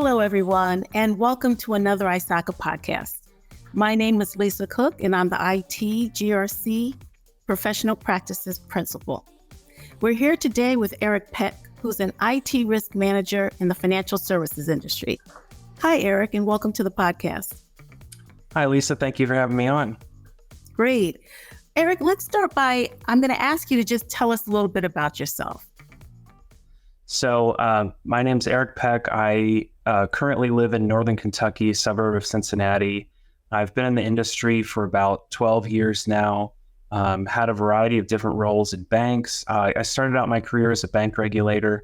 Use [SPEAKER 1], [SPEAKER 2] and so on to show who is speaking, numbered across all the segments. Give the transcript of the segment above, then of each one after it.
[SPEAKER 1] Hello, everyone, and welcome to another ISACA Podcast. My name is Lisa Cook, and I'm the IT GRC Professional Practices Principal. We're here today with Eric Peck, who's an IT risk manager in the financial services industry. Hi, Eric, and welcome to the podcast.
[SPEAKER 2] Hi, Lisa. Thank you for having me on.
[SPEAKER 1] Great. Eric, let's start by, I'm going to ask you to just tell us a little bit about yourself.
[SPEAKER 2] So my name's Eric Peck. I currently live in Northern Kentucky, suburb of Cincinnati. I've been in the industry for about 12 years now, had a variety of different roles in banks. I started out my career as a bank regulator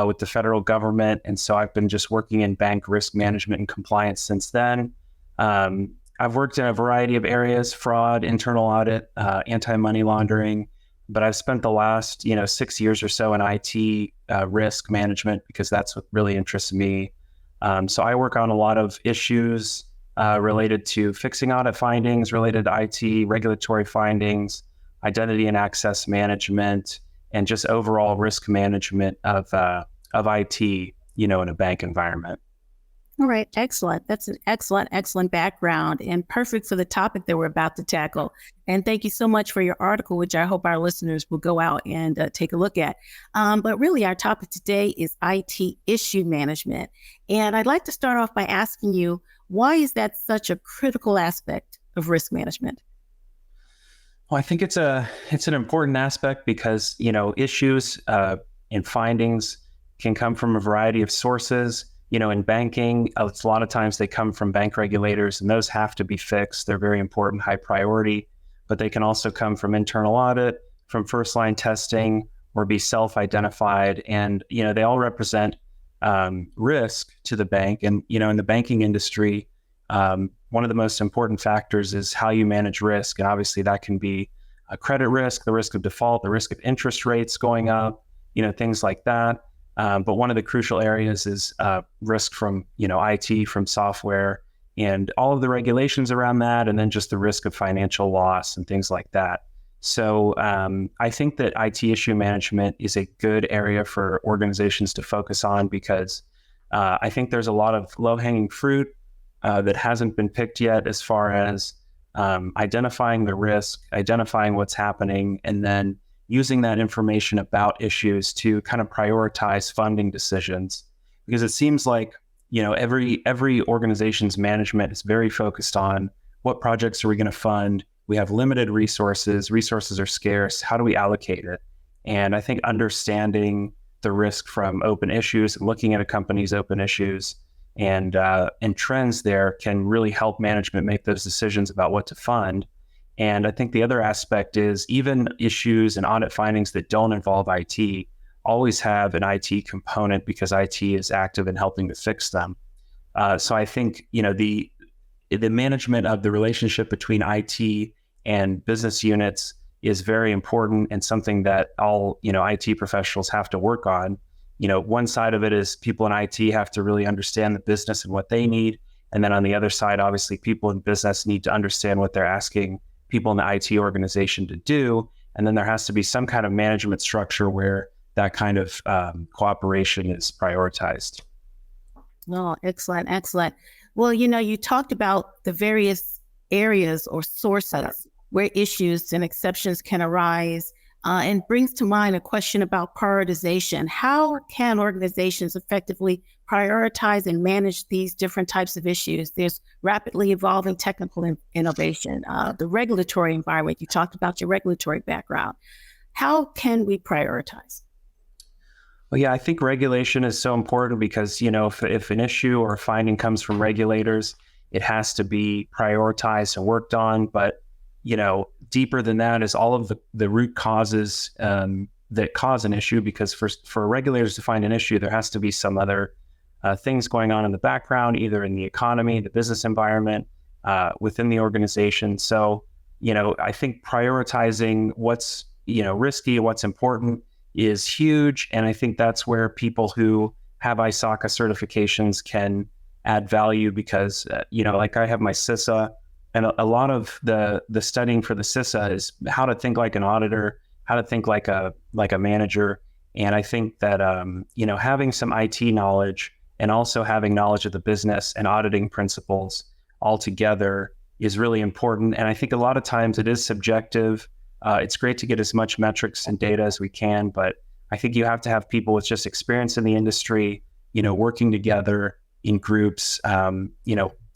[SPEAKER 2] with the federal government, and so I've been just working in bank risk management and compliance since then. I've worked in a variety of areas: fraud, internal audit, anti-money laundering, but I've spent the last 6 years or so in IT risk management because that's what really interests me. So I work on a lot of issues related to fixing audit findings, related to IT, regulatory findings, identity and access management, and just overall risk management of IT, in a bank environment.
[SPEAKER 1] All right. Excellent. That's an excellent background and perfect for the topic that we're about to tackle. And thank you so much for your article, which I hope our listeners will go out and take a look at. But really, our topic today is IT issue management. And I'd like to start off by asking you, why is that such a critical aspect of risk management?
[SPEAKER 2] Well, I think it's an important aspect because, issues and findings can come from a variety of sources. In banking, it's a lot of times they come from bank regulators, and those have to be fixed. They're very important, high priority, but they can also come from internal audit, from first line testing, or be self-identified. And, they all represent risk to the bank. And, in the banking industry, one of the most important factors is how you manage risk. And obviously that can be a credit risk, the risk of default, the risk of interest rates going up, things like that. But one of the crucial areas is risk from, IT, from software, and all of the regulations around that, and then just the risk of financial loss and things like that. So I think that IT issue management is a good area for organizations to focus on because I think there's a lot of low-hanging fruit that hasn't been picked yet as far as identifying the risk, identifying what's happening, and then using that information about issues to kind of prioritize funding decisions. Because it seems like, every organization's management is very focused on what projects are we going to fund. We have limited resources are scarce. How do we allocate it? And I think understanding the risk from open issues and looking at a company's open issues and trends there can really help management make those decisions about what to fund. And I think the other aspect is even issues and audit findings that don't involve IT always have an IT component because IT is active in helping to fix them. So I think, the management of the relationship between IT and business units is very important and something that all, IT professionals have to work on. One side of it is people in IT have to really understand the business and what they need. And then on the other side, obviously, people in business need to understand what they're asking people in the IT organization to do. And then there has to be some kind of management structure where that kind of cooperation is prioritized.
[SPEAKER 1] Oh, excellent. Well, you talked about the various areas or sources where issues and exceptions can arise, and brings to mind a question about prioritization. How can organizations effectively prioritize and manage these different types of issues? There's rapidly evolving technical innovation, the regulatory environment. You talked about your regulatory background. How can we prioritize?
[SPEAKER 2] Well, yeah, I think regulation is so important because, if an issue or a finding comes from regulators, it has to be prioritized and worked on. But, deeper than that is all of the root causes that cause an issue, because for regulators to find an issue, there has to be some other things going on in the background, either in the economy, the business environment, within the organization. So, I think prioritizing what's, risky, what's important is huge. And I think that's where people who have ISACA certifications can add value because, like I have my CISA, and a lot of the studying for the CISA is how to think like an auditor, how to think like a manager. And I think that, having some IT knowledge and also having knowledge of the business and auditing principles all together is really important. And I think a lot of times it is subjective. It's great to get as much metrics and data as we can, but I think you have to have people with just experience in the industry, working together in groups,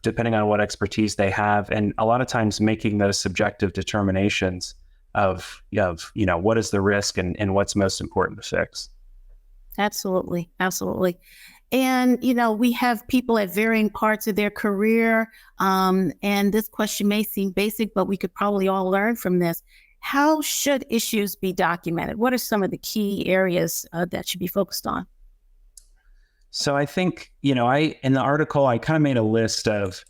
[SPEAKER 2] depending on what expertise they have, and a lot of times making those subjective determinations of what is the risk and what's most important to fix.
[SPEAKER 1] Absolutely. Absolutely. And, we have people at varying parts of their career. And this question may seem basic, but we could probably all learn from this. How should issues be documented? What are some of the key areas that should be focused on?
[SPEAKER 2] So I think, in the article, I kind of made a list of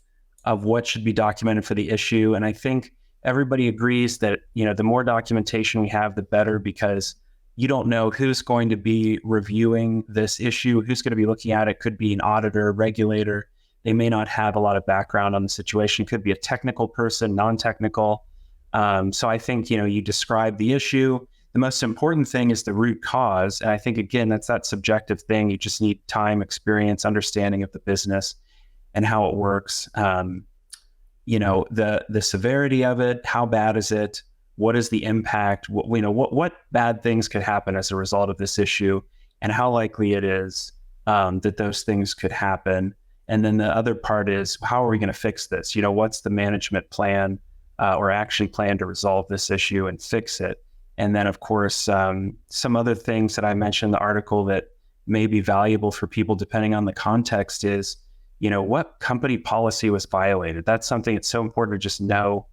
[SPEAKER 2] what should be documented for the issue. And I think everybody agrees that, the more documentation we have, the better, because you don't know who's going to be reviewing this issue, who's going to be looking at it. Could be an auditor, regulator. They may not have a lot of background on the situation. Could be a technical person, non-technical. So I think, you describe the issue. The most important thing is the root cause. And I think, again, that's that subjective thing. You just need time, experience, understanding of the business and how it works. The severity of it, how bad is it? What is the impact? What bad things could happen as a result of this issue, and how likely it is that those things could happen. And then the other part is, how are we going to fix this? What's the management plan or action plan to resolve this issue and fix it? And then, of course, some other things that I mentioned in the article that may be valuable for people depending on the context is, what company policy was violated? That's something that's so important to just know.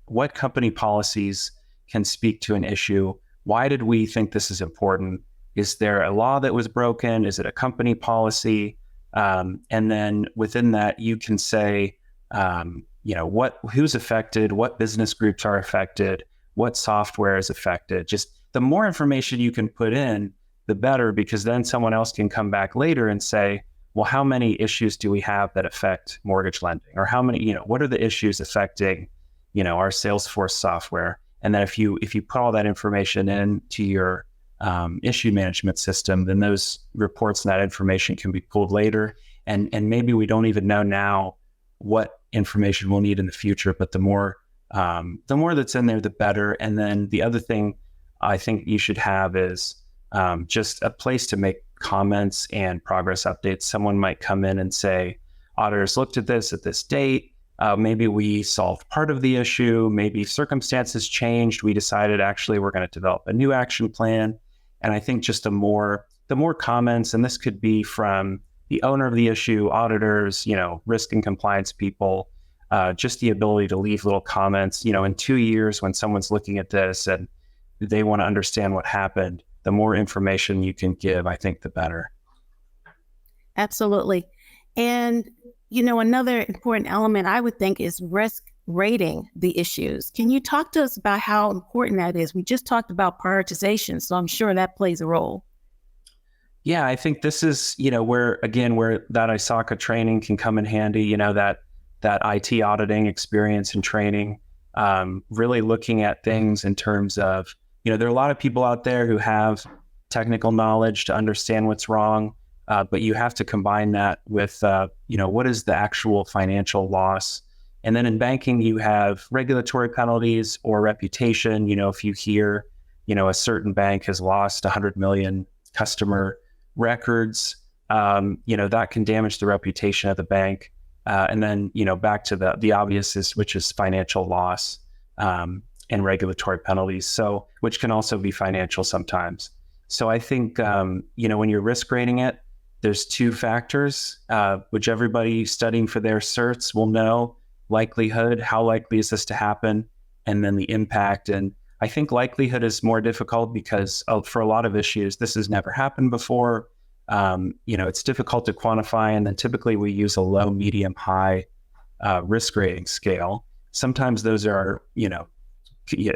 [SPEAKER 2] What company policies can speak to an issue? Why did we think this is important? Is there a law that was broken? Is it a company policy? And then within that, you can say, who's affected? What business groups are affected? What software is affected? Just the more information you can put in, the better, because then someone else can come back later and say, well, how many issues do we have that affect mortgage lending? Or how many, what are the issues affecting our Salesforce software? And then if you put all that information into your issue management system, then those reports and that information can be pulled later. And maybe we don't even know now what information we'll need in the future, but the more that's in there, the better. And then the other thing I think you should have is just a place to make comments and progress updates. Someone might come in and say, auditors looked at this date. Maybe we solved part of the issue. Maybe circumstances changed. We decided actually we're going to develop a new action plan. And I think just the more comments, and this could be from the owner of the issue, auditors, risk and compliance people, just the ability to leave little comments, in 2 years when someone's looking at this and they want to understand what happened, the more information you can give, I think the better.
[SPEAKER 1] Absolutely. And another important element I would think is risk rating the issues. Can you talk to us about how important that is? We just talked about prioritization, so I'm sure that plays a role.
[SPEAKER 2] Yeah, I think this is, where that ISACA training can come in handy, that IT auditing experience and training, really looking at things in terms of, there are a lot of people out there who have technical knowledge to understand what's wrong. But you have to combine that with, what is the actual financial loss? And then in banking, you have regulatory penalties or reputation. If you hear, a certain bank has lost 100 million customer records, that can damage the reputation of the bank. And then, back to the obvious, which is financial loss and regulatory penalties. So, which can also be financial sometimes. So I think, when you're risk rating it, there's two factors, which everybody studying for their certs will know: likelihood, how likely is this to happen, and then the impact. And I think likelihood is more difficult because for a lot of issues, this has never happened before. It's difficult to quantify. And then typically we use a low, medium, high risk rating scale. Sometimes those are,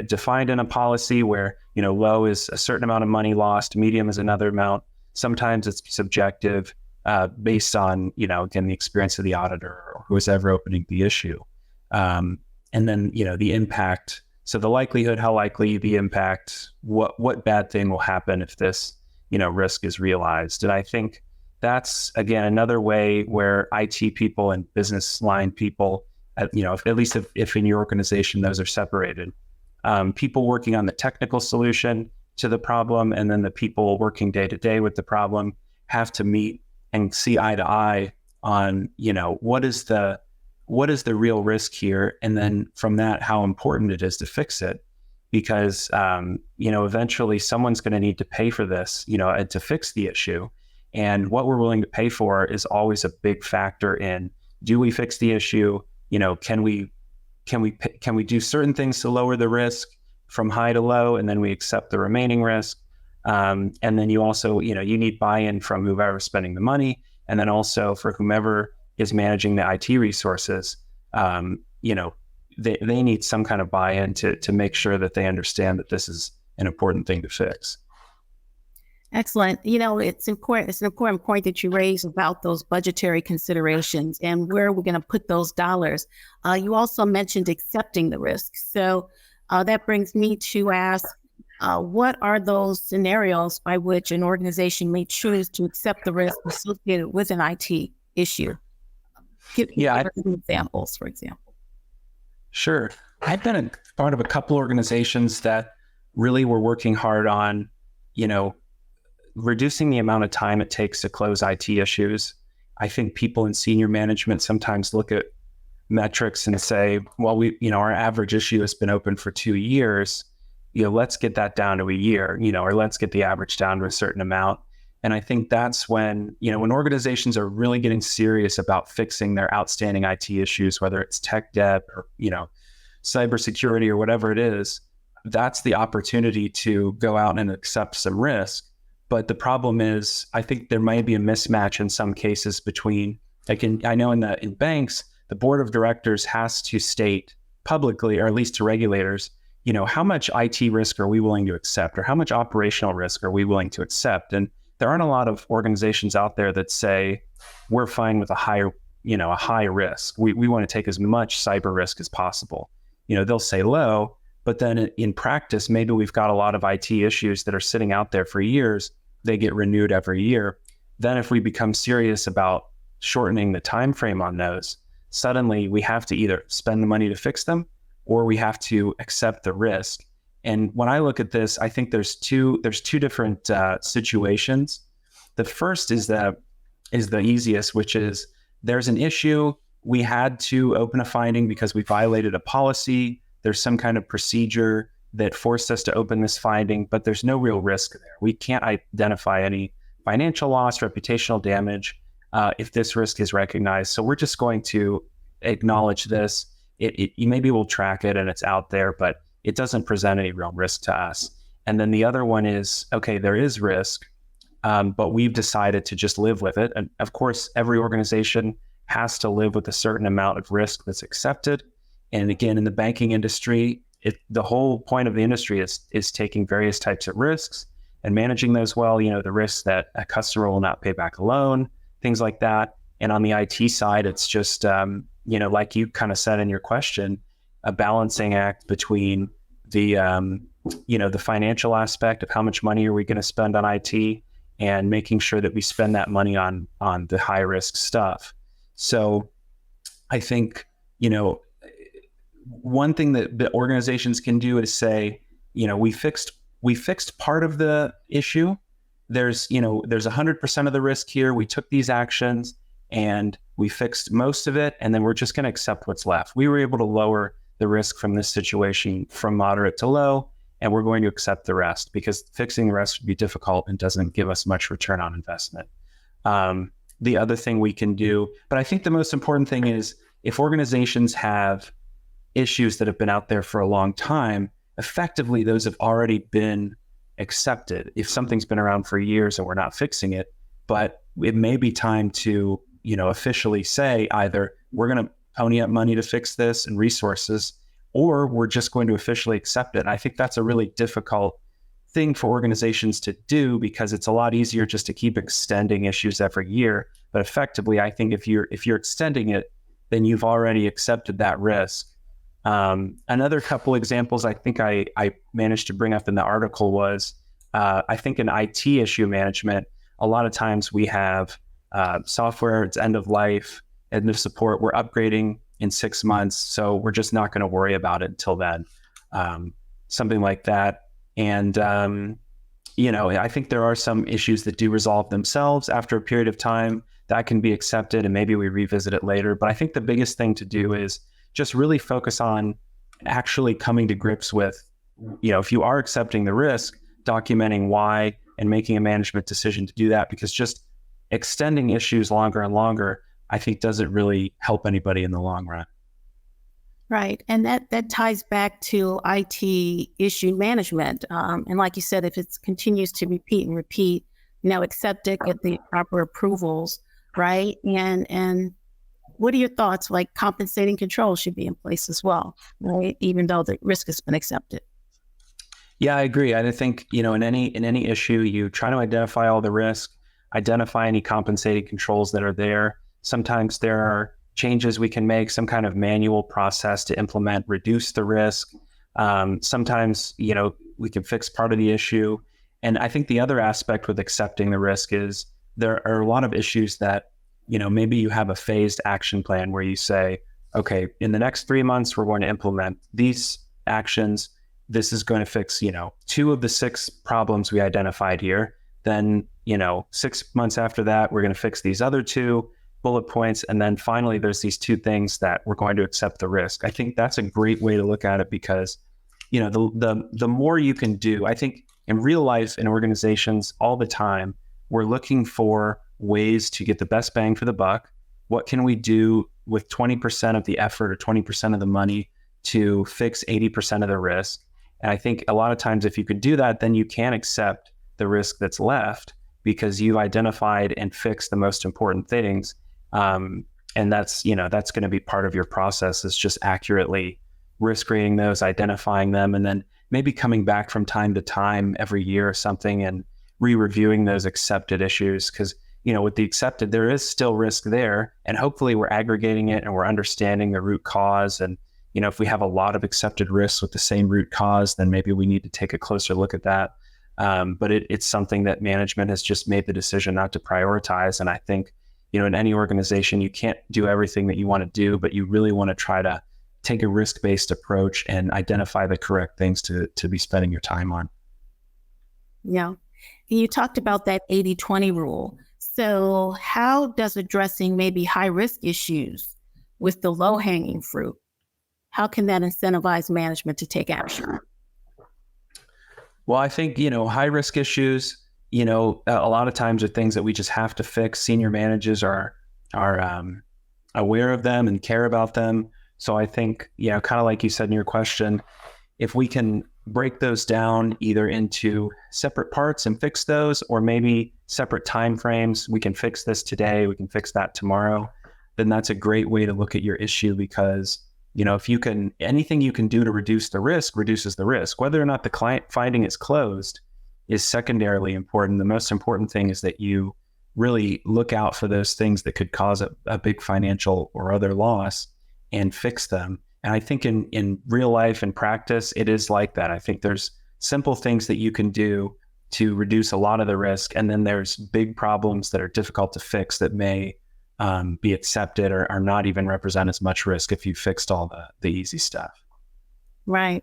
[SPEAKER 2] defined in a policy where, low is a certain amount of money lost, medium is another amount. Sometimes it's subjective based on, again, the experience of the auditor or who was ever opening the issue. And then, the impact. So the likelihood, how likely, the impact, what bad thing will happen if this, risk is realized. And I think, that's again another way where IT people and business line people, at least if in your organization those are separated, people working on the technical solution to the problem, and then the people working day to day with the problem have to meet and see eye to eye on, what is the real risk here, and then from that, how important it is to fix it, because eventually someone's going to need to pay for this, and to fix the issue. And what we're willing to pay for is always a big factor in, do we fix the issue? Can we do certain things to lower the risk from high to low, and then we accept the remaining risk? And then you also, you need buy-in from whoever's spending the money, and then also for whomever is managing the IT resources. They need some kind of buy-in to make sure that they understand that this is an important thing to fix.
[SPEAKER 1] Excellent. It's important. It's an important point that you raised about those budgetary considerations and where we're going to put those dollars. You also mentioned accepting the risk. So that brings me to ask, what are those scenarios by which an organization may choose to accept the risk associated with an IT issue? Give some examples, for example.
[SPEAKER 2] Sure. I've been a part of a couple organizations that really were working hard on, reducing the amount of time it takes to close IT issues. I think people in senior management sometimes look at metrics and say, well, our average issue has been open for 2 years. Let's get that down to a year, or let's get the average down to a certain amount. And I think that's when, when organizations are really getting serious about fixing their outstanding IT issues, whether it's tech debt or, cybersecurity or whatever it is, that's the opportunity to go out and accept some risk. But the problem is, I think there might be a mismatch in some cases between, I know in banks, the board of directors has to state publicly, or at least to regulators, how much IT risk are we willing to accept, or how much operational risk are we willing to accept? And there aren't a lot of organizations out there that say, we're fine with a high risk. We want to take as much cyber risk as possible. They'll say low, but then in practice, maybe we've got a lot of IT issues that are sitting out there for years. They get renewed every year. Then if we become serious about shortening the time frame on those, suddenly we have to either spend the money to fix them, or we have to accept the risk. And when I look at this, I think there's two different situations. The first is the easiest, which is there's an issue. We had to open a finding because we violated a policy. There's some kind of procedure that forced us to open this finding, but there's no real risk there. We can't identify any financial loss, reputational damage, if this risk is recognized. So we're just going to acknowledge this. Maybe we'll track it and it's out there, but it doesn't present any real risk to us. And then the other one is, okay, there is risk, but we've decided to just live with it. And of course, every organization has to live with a certain amount of risk that's accepted. And again, in the banking industry, the whole point of the industry is taking various types of risks and managing those well. The risk that a customer will not pay back a loan, things like that. And on the IT side, it's just, like you kind of said in your question, a balancing act between the financial aspect of how much money are we going to spend on IT, and making sure that we spend that money on the high risk stuff. So I think, one thing that organizations can do is say, we fixed part of the issue. There's 100% of the risk here. We took these actions and we fixed most of it, and then we're just going to accept what's left. We were able to lower the risk from this situation from moderate to low, and we're going to accept the rest, because fixing the rest would be difficult and doesn't give us much return on investment. The other thing we can do, but I think the most important thing is, if organizations have issues that have been out there for a long time, effectively those have already been accepted. If something's been around for years and we're not fixing it, but it may be time to, officially say either we're going to pony up money to fix this and resources, or we're just going to officially accept it. And I think that's a really difficult thing for organizations to do, because it's a lot easier just to keep extending issues every year. But effectively, I think if you're extending it, then you've already accepted that risk. Another couple examples I think I managed to bring up in the article was, I think in IT issue management, a lot of times we have software, it's end of life, end of support, we're upgrading in 6 months. So we're just not going to worry about it until then. Something like that. And, I think there are some issues that do resolve themselves after a period of time. That can be accepted and maybe we revisit it later. But I think the biggest thing to do is just really focus on actually coming to grips with, if you are accepting the risk, documenting why and making a management decision to do that, because just extending issues longer and longer, I think doesn't really help anybody in the long run.
[SPEAKER 1] Right. And that ties back to IT issue management. And like you said, if it continues to repeat, accept it, get the proper approvals, right? And what are your thoughts? Like compensating controls should be in place as well, right? Even though the risk has been accepted.
[SPEAKER 2] Yeah, I agree. I think, in any issue, you try to identify all the risk, identify any compensating controls that are there. Sometimes there are changes we can make, some kind of manual process to implement, reduce the risk. Sometimes, we can fix part of the issue. And I think the other aspect with accepting the risk is there are a lot of issues that, maybe you have a phased action plan where you say, okay, in the next 3 months, we're going to implement these actions. This is going to fix, 2 of the 6 problems we identified here. Then, 6 months after that, we're going to fix these other 2 bullet points. And then finally, there's these 2 things that we're going to accept the risk. I think that's a great way to look at it because, the more you can do, I think in real life in organizations all the time, we're looking for ways to get the best bang for the buck. What can we do with 20% of the effort or 20% of the money to fix 80% of the risk? And I think a lot of times if you could do that, then you can accept the risk that's left because you've identified and fixed the most important things. And that's going to be part of your process is just accurately risk rating those, identifying them, and then maybe coming back from time to time every year or something and re-reviewing those accepted issues. Because, with the accepted, there is still risk there. And hopefully we're aggregating it and we're understanding the root cause. And, if we have a lot of accepted risks with the same root cause, then maybe we need to take a closer look at that. But it's something that management has just made the decision not to prioritize. And I think, in any organization, you can't do everything that you want to do, but you really want to try to take a risk-based approach and identify the correct things to be spending your time on.
[SPEAKER 1] Yeah. You talked about that 80-20 rule. So how does addressing maybe high-risk issues with the low-hanging fruit, how can that incentivize management to take action?
[SPEAKER 2] Well, I think, high-risk issues, a lot of times are things that we just have to fix. Senior managers are aware of them and care about them. So I think, kind of like you said in your question, if we can break those down either into separate parts and fix those, or maybe separate timeframes, we can fix this today, we can fix that tomorrow, then that's a great way to look at your issue because, if anything you can do to reduce the risk reduces the risk. Whether or not the client finding is closed is secondarily important. The most important thing is that you really look out for those things that could cause a big financial or other loss and fix them. And I think in real life and practice, it is like that. I think there's simple things that you can do to reduce a lot of the risk. And then there's big problems that are difficult to fix that may be accepted or not even represent as much risk if you fixed all the easy stuff.
[SPEAKER 1] Right.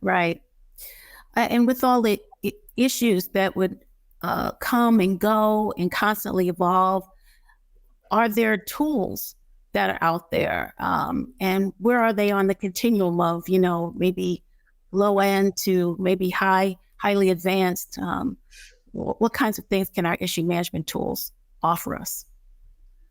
[SPEAKER 1] And with all the issues that would come and go and constantly evolve, are there tools that are out there? And where are they on the continuum of, maybe low end to maybe highly advanced? What kinds of things can our issue management tools offer us?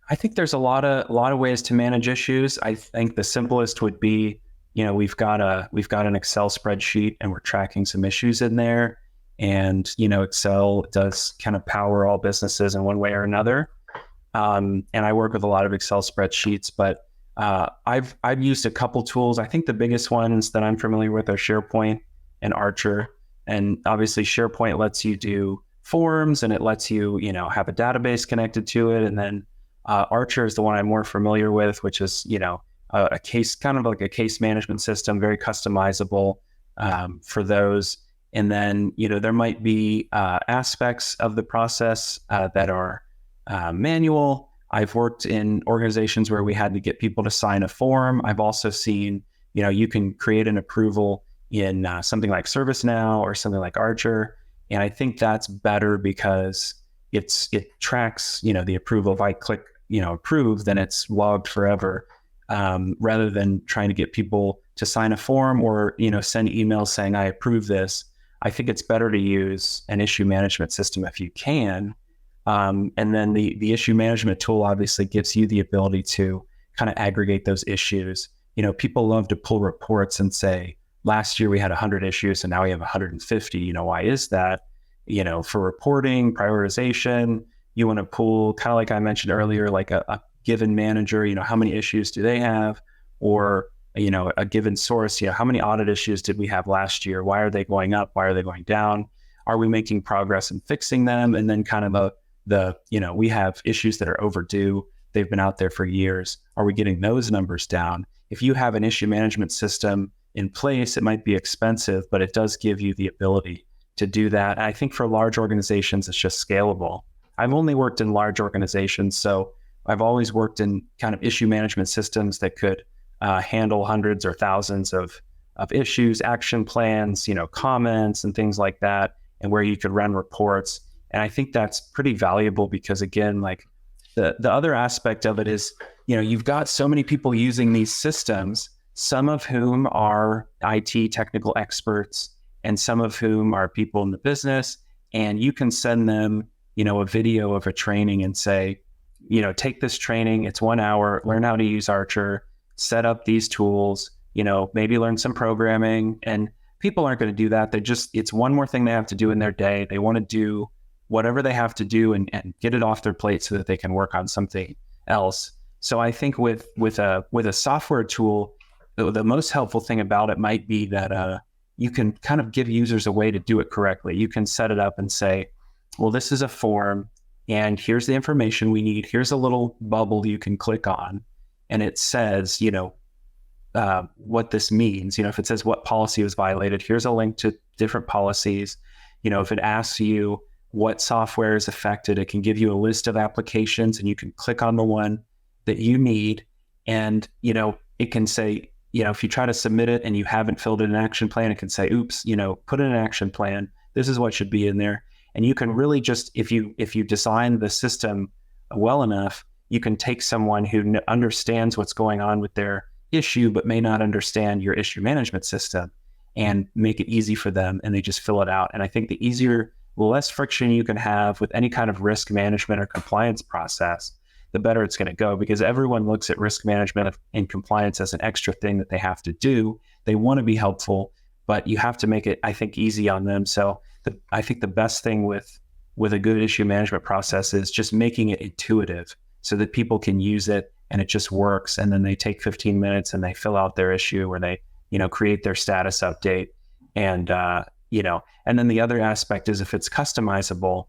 [SPEAKER 2] I think there's a lot of ways to manage issues. I think the simplest would be, we've got an Excel spreadsheet and we're tracking some issues in there. And, Excel does kind of power all businesses in one way or another. And I work with a lot of Excel spreadsheets, but I've used a couple tools. I think the biggest ones that I'm familiar with are SharePoint and Archer. And obviously SharePoint lets you do forms and it lets you, have a database connected to it. And then Archer is the one I'm more familiar with, which is, a case, kind of like a case management system, very customizable for those. And then, there might be aspects of the process that are manual, I've worked in organizations where we had to get people to sign a form. I've also seen, you can create an approval in something like ServiceNow or something like Archer. And I think that's better because it tracks, the approval. If I click, approve, then it's logged forever, rather than trying to get people to sign a form or, send emails saying, I approve this. I think it's better to use an issue management system if you can. And then the issue management tool obviously gives you the ability to kind of aggregate those issues. People love to pull reports and say, last year we had 100 issues and now we have 150. Why is that? For reporting, prioritization, you want to pull, kind of like I mentioned earlier, like a given manager, how many issues do they have? Or, a given source, how many audit issues did we have last year? Why are they going up? Why are they going down? Are we making progress in fixing them? And then kind of we have issues that are overdue. They've been out there for years. Are we getting those numbers down? If you have an issue management system in place, it might be expensive, but it does give you the ability to do that. And I think for large organizations, it's just scalable. I've only worked in large organizations, so I've always worked in kind of issue management systems that could handle hundreds or thousands of issues, action plans, comments and things like that, and where you could run reports. And I think that's pretty valuable because, again, like the other aspect of it is, you've got so many people using these systems, some of whom are IT technical experts and some of whom are people in the business. And you can send them, a video of a training and say, take this training, it's 1 hour, learn how to use Archer, set up these tools, maybe learn some programming. And people aren't going to do that. It's one more thing they have to do in their day. They want to do whatever they have to do and get it off their plate so that they can work on something else. So I think with a software tool, the most helpful thing about it might be that you can kind of give users a way to do it correctly. You can set it up and say, well, this is a form and here's the information we need. Here's a little bubble you can click on and it says, what this means. If it says what policy was violated, here's a link to different policies. If it asks you what software is affected, it can give you a list of applications and you can click on the one that you need. And, it can say, if you try to submit it and you haven't filled in an action plan, it can say, oops, put in an action plan. This is what should be in there. And you can really just, if you design the system well enough, you can take someone who understands what's going on with their issue, but may not understand your issue management system and make it easy for them. And they just fill it out. And I think the less friction you can have with any kind of risk management or compliance process, the better it's going to go, because everyone looks at risk management and compliance as an extra thing that they have to do. They want to be helpful, but you have to make it, I think, easy on them. So I think the best thing with a good issue management process is just making it intuitive so that people can use it and it just works. And then they take 15 minutes and they fill out their issue or they, create their status update. And, and then the other aspect is if it's customizable,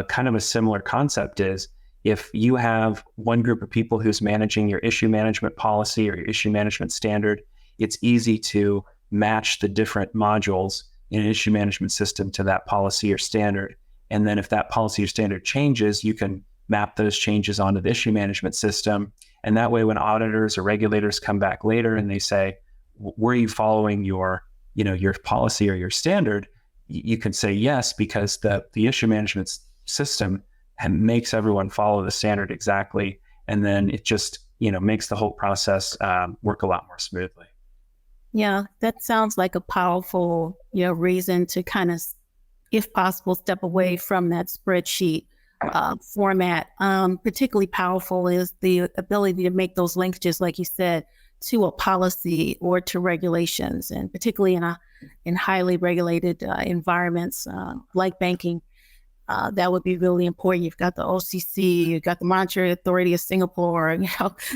[SPEAKER 2] kind of a similar concept is if you have one group of people who's managing your issue management policy or your issue management standard, it's easy to match the different modules in an issue management system to that policy or standard. And then if that policy or standard changes, you can map those changes onto the issue management system. And that way, when auditors or regulators come back later and they say, were you following your policy or your standard? You can say yes, because the issue management system makes everyone follow the standard exactly. And then it just, makes the whole process work a lot more smoothly.
[SPEAKER 1] Yeah, that sounds like a powerful, reason to kind of, if possible, step away from that spreadsheet format. Particularly powerful is the ability to make those linkages, like you said, to a policy or to regulations, and particularly in highly regulated environments like banking. That would be really important. You've got the OCC, you've got the Monetary Authority of Singapore,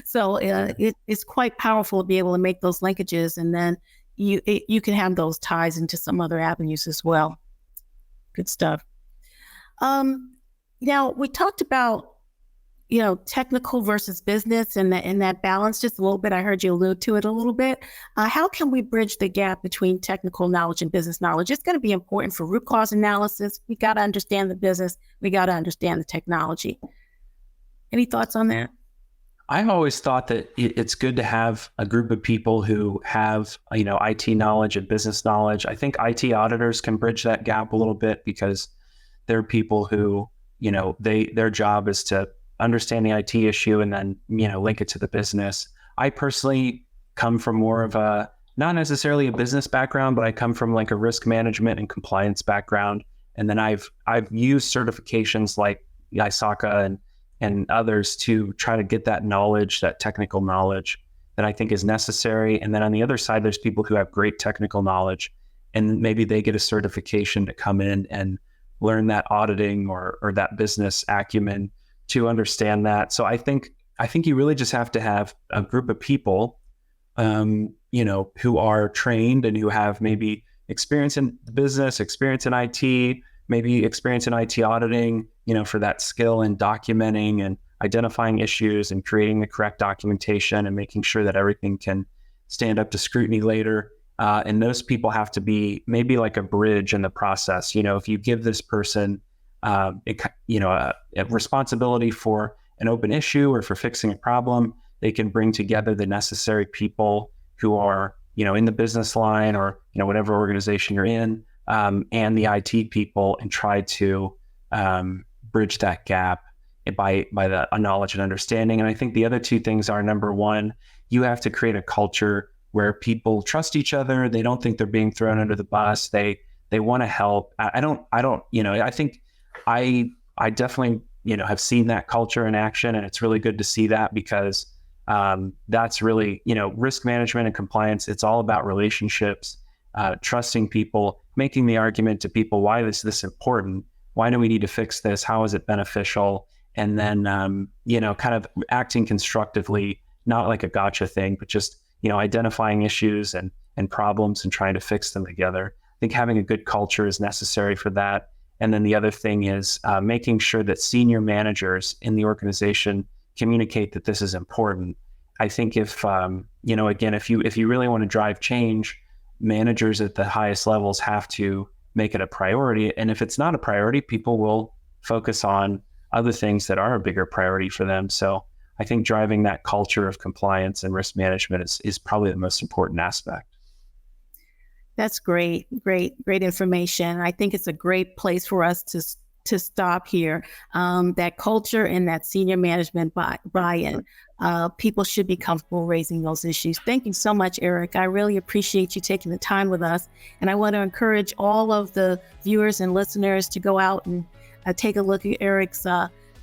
[SPEAKER 1] so it's quite powerful to be able to make those linkages, and then you can have those ties into some other avenues as well. Good stuff. Now we talked about, technical versus business and that balance just a little bit. I heard you allude to it a little bit. How can we bridge the gap between technical knowledge and business knowledge? It's going to be important for root cause analysis. We got to understand the business. We got to understand the technology. Any thoughts on that?
[SPEAKER 2] I've always thought that it's good to have a group of people who have, IT knowledge and business knowledge. I think IT auditors can bridge that gap a little bit because they're people who, their job is to understand the IT issue and then, link it to the business. I personally come from more of a, not necessarily a business background, but I come from like a risk management and compliance background. And then I've used certifications like the ISACA and others to try to get that knowledge, that technical knowledge that I think is necessary. And then on the other side, there's people who have great technical knowledge and maybe they get a certification to come in and learn that auditing or that business acumen to understand that. So I think you really just have to have a group of people, who are trained and who have maybe experience in business, experience in IT, maybe experience in IT auditing, for that skill in documenting and identifying issues and creating the correct documentation and making sure that everything can stand up to scrutiny later. And those people have to be maybe like a bridge in the process. If you give this person, a responsibility for an open issue or for fixing a problem, they can bring together the necessary people who are, in the business line or, whatever organization you're in, and the IT people and try to bridge that gap by the knowledge and understanding. And I think the other two things are, number one, you have to create a culture where people trust each other. They don't think they're being thrown under the bus. They want to help. I think I definitely, have seen that culture in action, and it's really good to see that because that's really, risk management and compliance. It's all about relationships, trusting people, making the argument to people, why is this important? Why do we need to fix this? How is it beneficial? And then, kind of acting constructively, not like a gotcha thing, but just, identifying issues and problems and trying to fix them together. I think having a good culture is necessary for that. And then the other thing is making sure that senior managers in the organization communicate that this is important. I think if, again, if you really want to drive change, managers at the highest levels have to make it a priority. And if it's not a priority, people will focus on other things that are a bigger priority for them. So I think driving that culture of compliance and risk management is probably the most important aspect.
[SPEAKER 1] That's great information. I think it's a great place for us to stop here. That culture and that senior management buy-in. People should be comfortable raising those issues. Thank you so much, Eric. I really appreciate you taking the time with us. And I want to encourage all of the viewers and listeners to go out and take a look at Eric's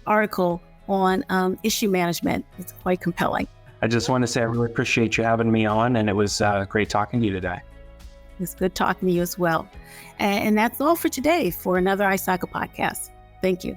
[SPEAKER 1] article on issue management. It's quite compelling.
[SPEAKER 2] I just want to say I really appreciate you having me on, and it was great talking to you today.
[SPEAKER 1] It's good talking to you as well. And that's all for today for another ISACA podcast. Thank you.